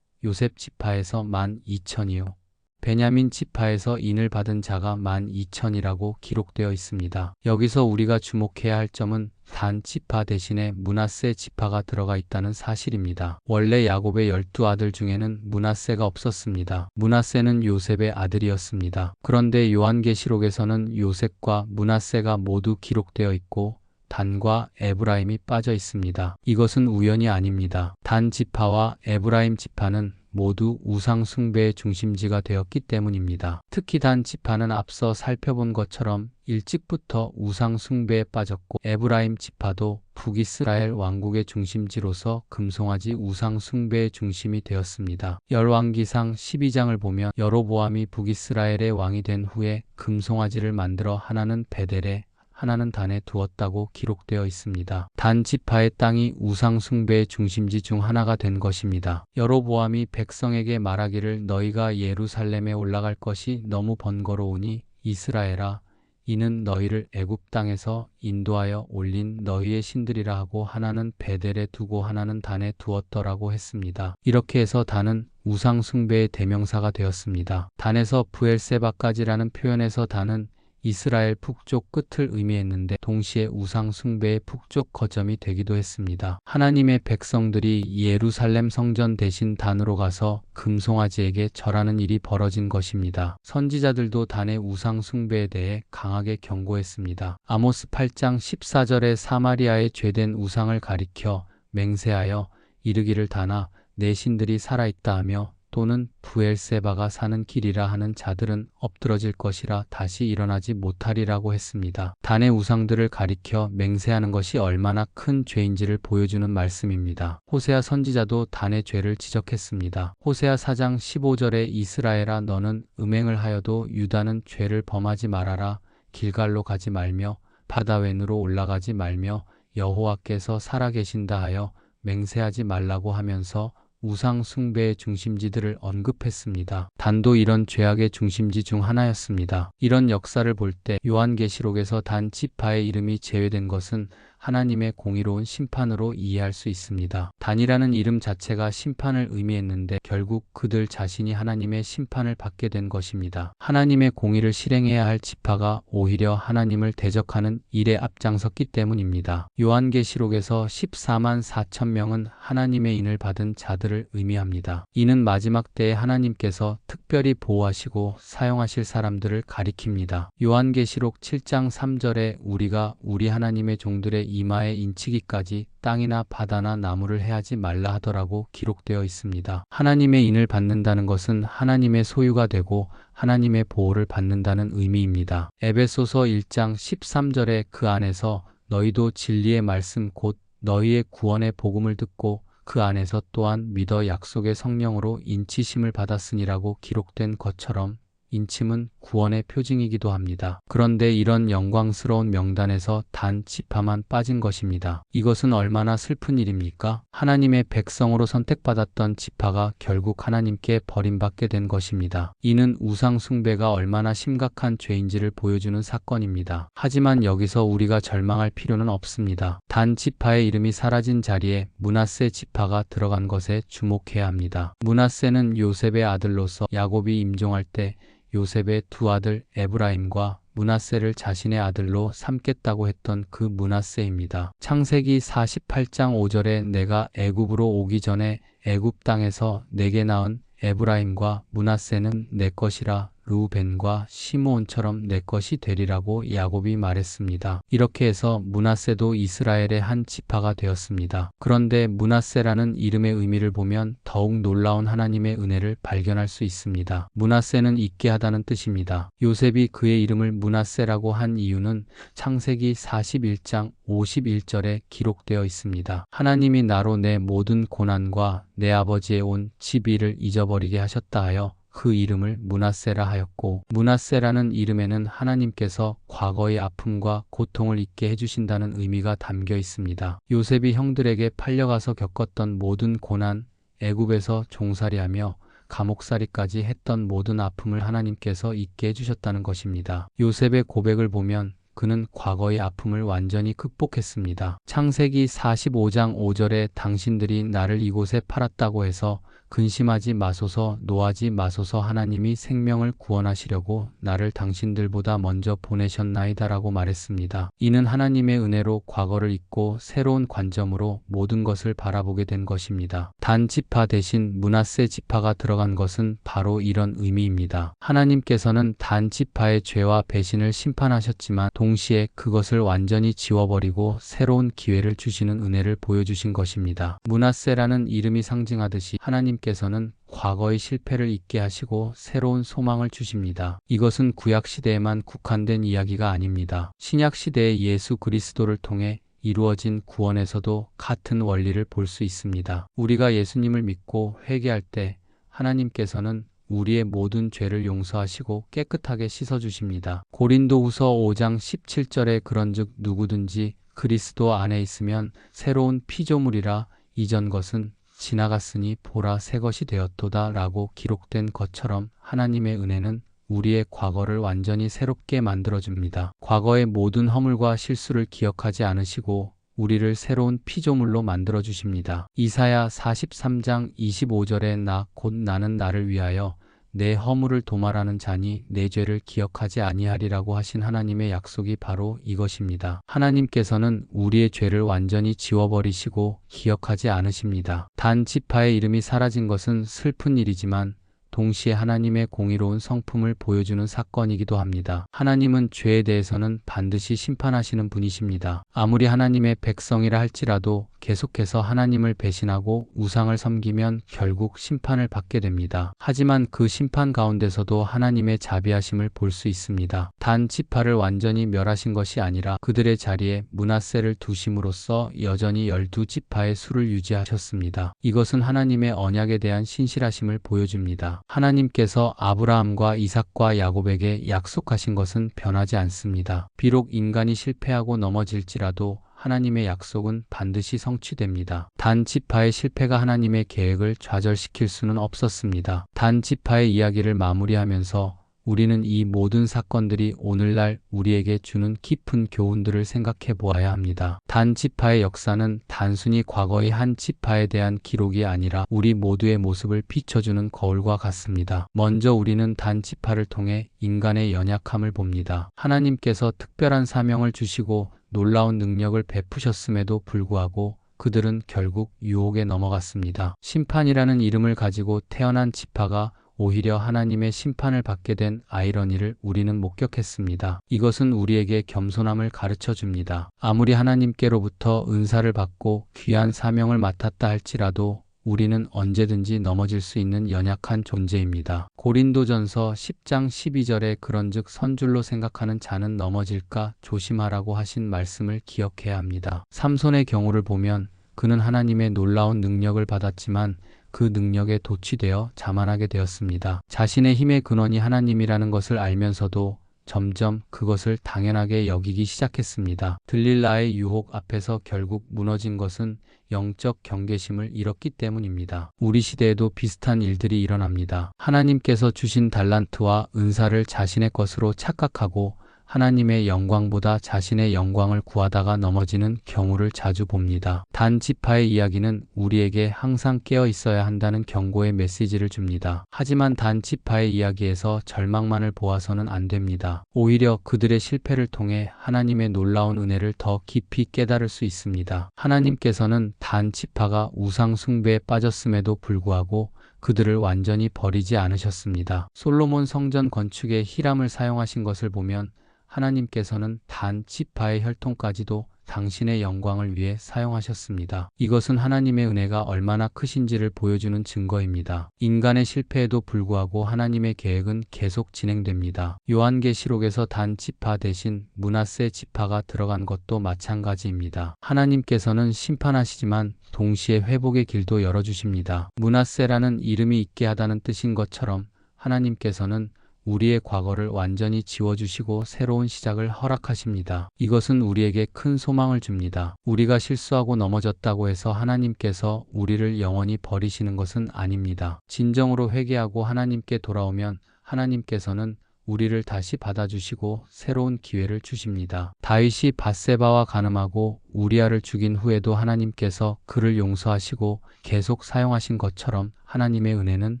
요셉 지파에서 12,000이요 베냐민 지파에서 인을 받은 자가 12,000이라고 기록되어 있습니다. 여기서 우리가 주목해야 할 점은 단 지파 대신에 므낫세 지파가 들어가 있다는 사실입니다. 원래 야곱의 12아들 중에는 므낫세가 없었습니다. 므낫세는 요셉의 아들이었습니다. 그런데 요한계시록에서는 요셉과 므낫세가 모두 기록되어 있고 단과 에브라임이 빠져 있습니다. 이것은 우연이 아닙니다. 단 지파와 에브라임 지파는 모두 우상 숭배의 중심지가 되었기 때문입니다. 특히 단 지파는 앞서 살펴본 것처럼 일찍부터 우상 숭배에 빠졌고, 에브라임 지파도 북이스라엘 왕국의 중심지로서 금송아지 우상 숭배의 중심이 되었습니다. 열왕기상 12장을 보면 여로보암이 북이스라엘의 왕이 된 후에 금송아지를 만들어 하나는 베델에 하나는 단에 두었다고 기록되어 있습니다. 단 지파의 땅이 우상 숭배의 중심지 중 하나가 된 것입니다. 여로보암이 백성에게 말하기를 너희가 예루살렘에 올라갈 것이 너무 번거로우니 이스라엘아 이는 너희를 애굽 땅에서 인도하여 올린 너희의 신들이라 하고 하나는 베델에 두고 하나는 단에 두었더라고 했습니다. 이렇게 해서 단은 우상 숭배의 대명사가 되었습니다. 단에서 브엘세바까지라는 표현에서 단은 이스라엘 북쪽 끝을 의미했는데 동시에 우상 숭배의 북쪽 거점이 되기도 했습니다. 하나님의 백성들이 예루살렘 성전 대신 단으로 가서 금송아지에게 절하는 일이 벌어진 것입니다. 선지자들도 단의 우상 숭배에 대해 강하게 경고했습니다. 아모스 8장 14절에 사마리아의 죄된 우상을 가리켜 맹세하여 이르기를 단아 내 신들이 살아있다 하며 또는 브엘세바가 사는 길이라 하는 자들은 엎드러질 것이라 다시 일어나지 못하리라고 했습니다. 단의 우상들을 가리켜 맹세하는 것이 얼마나 큰 죄인지를 보여주는 말씀입니다. 호세아 선지자도 단의 죄를 지적했습니다. 호세아 4장 15절에 이스라엘아 너는 음행을 하여도 유다는 죄를 범하지 말아라. 길갈로 가지 말며 바다웬으로 올라가지 말며 여호와께서 살아계신다 하여 맹세하지 말라고 하면서 우상 숭배의 중심지들을 언급했습니다. 단도 이런 죄악의 중심지 중 하나였습니다. 이런 역사를 볼 때 요한계시록에서 단 지파의 이름이 제외된 것은 하나님의 공의로운 심판으로 이해할 수 있습니다. 단이라는 이름 자체가 심판을 의미했는데 결국 그들 자신이 하나님의 심판을 받게 된 것입니다. 하나님의 공의를 실행해야 할 지파가 오히려 하나님을 대적하는 일에 앞장섰기 때문입니다. 요한계시록에서 14만 4천 명은 하나님의 인을 받은 자들을 의미합니다. 이는 마지막 때에 하나님께서 특별히 보호하시고 사용하실 사람들을 가리킵니다. 요한계시록 7장 3절에 우리가 우리 하나님의 종들의 이마에 인치기까지 땅이나 바다나 나무를 해하지 말라 하더라고 기록되어 있습니다. 하나님의 인을 받는다는 것은 하나님의 소유가 되고 하나님의 보호를 받는다는 의미입니다. 에베소서 1장 13절에 그 안에서 너희도 진리의 말씀 곧 너희의 구원의 복음을 듣고 그 안에서 또한 믿어 약속의 성령으로 인치심을 받았으니라고 기록된 것처럼 인침은 구원의 표징이기도 합니다. 그런데 이런 영광스러운 명단에서 단 지파만 빠진 것입니다. 이것은 얼마나 슬픈 일입니까? 하나님의 백성으로 선택받았던 지파가 결국 하나님께 버림받게 된 것입니다. 이는 우상 숭배가 얼마나 심각한 죄인지를 보여주는 사건입니다. 하지만 여기서 우리가 절망할 필요는 없습니다. 단 지파의 이름이 사라진 자리에 므낫세 지파가 들어간 것에 주목해야 합니다. 므낫세는 요셉의 아들로서 야곱이 임종할 때 요셉의 두 아들 에브라임과 므낫세를 자신의 아들로 삼겠다고 했던 그 므낫세입니다. 창세기 48장 5절에 내가 애굽으로 오기 전에 애굽 땅에서 내게 낳은 에브라임과 므낫세는 내 것이라 르우벤과 시므온처럼 내 것이 되리라고 야곱이 말했습니다. 이렇게 해서 므낫세도 이스라엘의 한 지파가 되었습니다. 그런데 므낫세라는 이름의 의미를 보면 더욱 놀라운 하나님의 은혜를 발견할 수 있습니다. 므낫세는 잊게 하다는 뜻입니다. 요셉이 그의 이름을 므낫세라고 한 이유는 창세기 41장 51절에 기록되어 있습니다. 하나님이 나로 내 모든 고난과 내 아버지의 온 집일을 잊어버리게 하셨다 하여 그 이름을 므낫세라 하였고, 므낫세라는 이름에는 하나님께서 과거의 아픔과 고통을 잊게 해주신다는 의미가 담겨 있습니다. 요셉이 형들에게 팔려가서 겪었던 모든 고난, 애굽에서 종살이하며 감옥살이까지 했던 모든 아픔을 하나님께서 잊게 해주셨다는 것입니다. 요셉의 고백을 보면 그는 과거의 아픔을 완전히 극복했습니다. 창세기 45장 5절에 당신들이 나를 이곳에 팔았다고 해서 근심하지 마소서, 노하지 마소서, 하나님이 생명을 구원하시려고 나를 당신들보다 먼저 보내셨나이다라고 말했습니다. 이는 하나님의 은혜로 과거를 잊고 새로운 관점으로 모든 것을 바라보게 된 것입니다. 단 지파 대신 므낫세 지파가 들어간 것은 바로 이런 의미입니다. 하나님께서는 단 지파의 죄와 배신을 심판하셨지만 동시에 그것을 완전히 지워버리고 새로운 기회를 주시는 은혜를 보여주신 것입니다. 므낫세라는 이름이 상징하듯이 하나님께서는 과거의 실패를 잊게 하시고 새로운 소망을 주십니다. 이것은 구약 시대에만 국한된 이야기가 아닙니다. 신약 시대의 예수 그리스도를 통해 이루어진 구원에서도 같은 원리를 볼 수 있습니다. 우리가 예수님을 믿고 회개할 때 하나님께서는 우리의 모든 죄를 용서하시고 깨끗하게 씻어주십니다. 고린도후서 5장 17절에 그런즉 누구든지 그리스도 안에 있으면 새로운 피조물이라 이전 것은 지나갔으니 보라 새 것이 되었도다 라고 기록된 것처럼 하나님의 은혜는 우리의 과거를 완전히 새롭게 만들어줍니다. 과거의 모든 허물과 실수를 기억하지 않으시고 우리를 새로운 피조물로 만들어주십니다. 이사야 43장 25절에 나 곧 나는 나를 위하여 내 허물을 도말하는 자니 내 죄를 기억하지 아니하리라고 하신 하나님의 약속이 바로 이것입니다. 하나님께서는 우리의 죄를 완전히 지워버리시고 기억하지 않으십니다. 단 지파의 이름이 사라진 것은 슬픈 일이지만 동시에 하나님의 공의로운 성품을 보여주는 사건이기도 합니다. 하나님은 죄에 대해서는 반드시 심판하시는 분이십니다. 아무리 하나님의 백성이라 할지라도 계속해서 하나님을 배신하고 우상을 섬기면 결국 심판을 받게 됩니다. 하지만 그 심판 가운데서도 하나님의 자비하심을 볼 수 있습니다. 단 지파를 완전히 멸하신 것이 아니라 그들의 자리에 므낫세를 두심으로써 여전히 12지파의 수를 유지하셨습니다. 이것은 하나님의 언약에 대한 신실하심을 보여줍니다. 하나님께서 아브라함과 이삭과 야곱에게 약속하신 것은 변하지 않습니다. 비록 인간이 실패하고 넘어질지라도 하나님의 약속은 반드시 성취됩니다. 단 지파의 실패가 하나님의 계획을 좌절시킬 수는 없었습니다. 단 지파의 이야기를 마무리하면서 우리는 이 모든 사건들이 오늘날 우리에게 주는 깊은 교훈들을 생각해 보아야 합니다. 단 지파의 역사는 단순히 과거의 한 지파에 대한 기록이 아니라 우리 모두의 모습을 비춰주는 거울과 같습니다. 먼저 우리는 단 지파를 통해 인간의 연약함을 봅니다. 하나님께서 특별한 사명을 주시고 놀라운 능력을 베푸셨음에도 불구하고 그들은 결국 유혹에 넘어갔습니다. 심판이라는 이름을 가지고 태어난 지파가 오히려 하나님의 심판을 받게 된 아이러니를 우리는 목격했습니다. 이것은 우리에게 겸손함을 가르쳐 줍니다. 아무리 하나님께로부터 은사를 받고 귀한 사명을 맡았다 할지라도 우리는 언제든지 넘어질 수 있는 연약한 존재입니다. 고린도전서 10장 12절에 그런즉 선줄로 생각하는 자는 넘어질까 조심하라고 하신 말씀을 기억해야 합니다. 삼손의 경우를 보면 그는 하나님의 놀라운 능력을 받았지만 그 능력에 도취되어 자만하게 되었습니다. 자신의 힘의 근원이 하나님이라는 것을 알면서도 점점 그것을 당연하게 여기기 시작했습니다. 들릴라의 유혹 앞에서 결국 무너진 것은 영적 경계심을 잃었기 때문입니다. 우리 시대에도 비슷한 일들이 일어납니다. 하나님께서 주신 달란트와 은사를 자신의 것으로 착각하고 하나님의 영광보다 자신의 영광을 구하다가 넘어지는 경우를 자주 봅니다. 단 지파의 이야기는 우리에게 항상 깨어 있어야 한다는 경고의 메시지를 줍니다. 하지만 단 지파의 이야기에서 절망만을 보아서는 안 됩니다. 오히려 그들의 실패를 통해 하나님의 놀라운 은혜를 더 깊이 깨달을 수 있습니다. 하나님께서는 단 지파가 우상 숭배에 빠졌음에도 불구하고 그들을 완전히 버리지 않으셨습니다. 솔로몬 성전 건축에 히람을 사용하신 것을 보면 하나님께서는 단 지파의 혈통까지도 당신의 영광을 위해 사용하셨습니다. 이것은 하나님의 은혜가 얼마나 크신지를 보여주는 증거입니다. 인간의 실패에도 불구하고 하나님의 계획은 계속 진행됩니다. 요한계시록에서 단 지파 대신 므낫세 지파가 들어간 것도 마찬가지입니다. 하나님께서는 심판하시지만 동시에 회복의 길도 열어주십니다. 므낫세라는 이름이 있게 하다는 뜻인 것처럼 하나님께서는 우리의 과거를 완전히 지워주시고 새로운 시작을 허락하십니다. 이것은 우리에게 큰 소망을 줍니다. 우리가 실수하고 넘어졌다고 해서 하나님께서 우리를 영원히 버리시는 것은 아닙니다. 진정으로 회개하고 하나님께 돌아오면 하나님께서는 우리를 다시 받아주시고 새로운 기회를 주십니다. 다윗이 밧세바와 간음하고 우리아를 죽인 후에도 하나님께서 그를 용서하시고 계속 사용하신 것처럼 하나님의 은혜는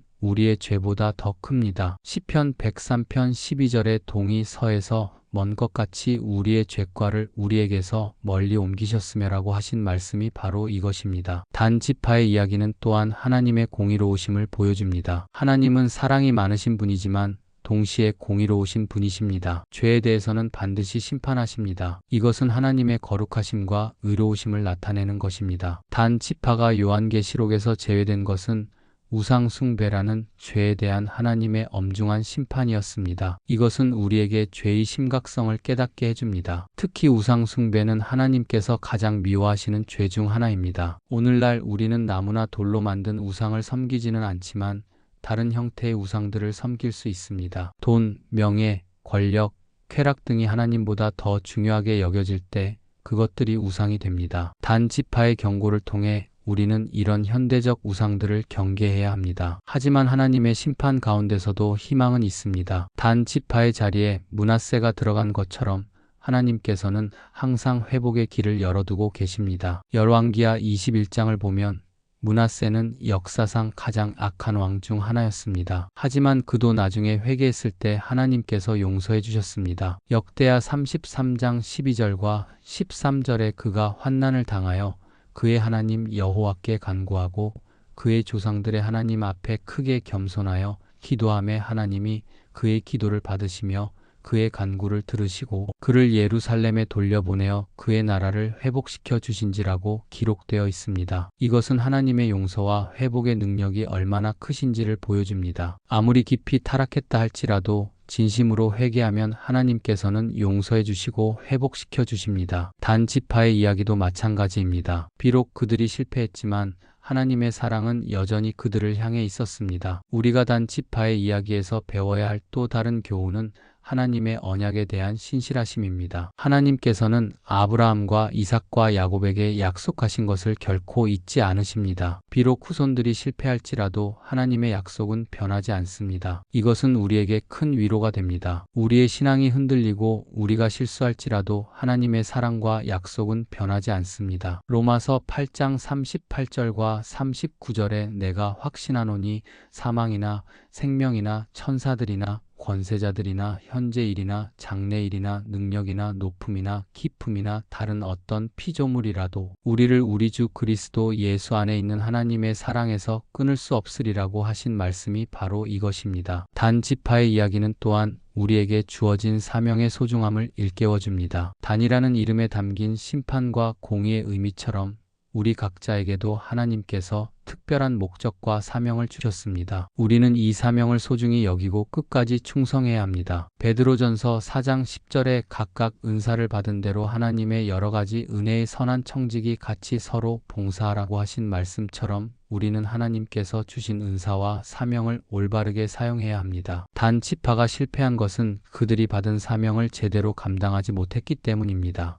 우리의 죄보다 더 큽니다. 시편 103편 12절에 동이 서에서 먼 것 같이 우리의 죄과를 우리에게서 멀리 옮기셨으며라고 하신 말씀이 바로 이것입니다. 단 지파의 이야기는 또한 하나님의 공의로우심을 보여줍니다. 하나님은 사랑이 많으신 분이지만 동시에 공의로우신 분이십니다. 죄에 대해서는 반드시 심판하십니다. 이것은 하나님의 거룩하심과 의로우심을 나타내는 것입니다. 단 지파가 요한계시록에서 제외된 것은 우상 숭배라는 죄에 대한 하나님의 엄중한 심판이었습니다. 이것은 우리에게 죄의 심각성을 깨닫게 해줍니다. 특히 우상 숭배는 하나님께서 가장 미워하시는 죄 중 하나입니다. 오늘날 우리는 나무나 돌로 만든 우상을 섬기지는 않지만 다른 형태의 우상들을 섬길 수 있습니다. 돈, 명예, 권력, 쾌락 등이 하나님보다 더 중요하게 여겨질 때 그것들이 우상이 됩니다. 단 지파의 경고를 통해 우리는 이런 현대적 우상들을 경계해야 합니다. 하지만 하나님의 심판 가운데서도 희망은 있습니다. 단 지파의 자리에 므낫세가 들어간 것처럼 하나님께서는 항상 회복의 길을 열어두고 계십니다. 열왕기하 21장을 보면 므낫세는 역사상 가장 악한 왕 중 하나였습니다. 하지만 그도 나중에 회개했을 때 하나님께서 용서해 주셨습니다. 역대하 33장 12절과 13절에 그가 환난을 당하여 그의 하나님 여호와께 간구하고 그의 조상들의 하나님 앞에 크게 겸손하여 기도하며 하나님이 그의 기도를 받으시며 그의 간구를 들으시고 그를 예루살렘에 돌려보내어 그의 나라를 회복시켜 주신지라고 기록되어 있습니다. 이것은 하나님의 용서와 회복의 능력이 얼마나 크신지를 보여줍니다. 아무리 깊이 타락했다 할지라도 진심으로 회개하면 하나님께서는 용서해 주시고 회복시켜 주십니다. 단 지파의 이야기도 마찬가지입니다. 비록 그들이 실패했지만 하나님의 사랑은 여전히 그들을 향해 있었습니다. 우리가 단 지파의 이야기에서 배워야 할 또 다른 교훈은 하나님의 언약에 대한 신실하심입니다. 하나님께서는 아브라함과 이삭과 야곱에게 약속하신 것을 결코 잊지 않으십니다. 비록 후손들이 실패할지라도 하나님의 약속은 변하지 않습니다. 이것은 우리에게 큰 위로가 됩니다. 우리의 신앙이 흔들리고 우리가 실수할지라도 하나님의 사랑과 약속은 변하지 않습니다. 로마서 8장 38절과 39절에 내가 확신하노니 사망이나 생명이나 천사들이나 권세자들이나 현재일이나 장래일이나 능력이나 높음이나 깊음이나 다른 어떤 피조물이라도 우리를 우리 주 그리스도 예수 안에 있는 하나님의 사랑에서 끊을 수 없으리라고 하신 말씀이 바로 이것입니다. 단 지파의 이야기는 또한 우리에게 주어진 사명의 소중함을 일깨워줍니다. 단이라는 이름에 담긴 심판과 공의의 의미처럼 우리 각자에게도 하나님께서 특별한 목적과 사명을 주셨습니다. 우리는 이 사명을 소중히 여기고 끝까지 충성해야 합니다. 베드로전서 4장 10절에 각각 은사를 받은 대로 하나님의 여러 가지 은혜의 선한 청직이 같이 서로 봉사하라고 하신 말씀처럼 우리는 하나님께서 주신 은사와 사명을 올바르게 사용해야 합니다. 단 지파가 실패한 것은 그들이 받은 사명을 제대로 감당하지 못했기 때문입니다.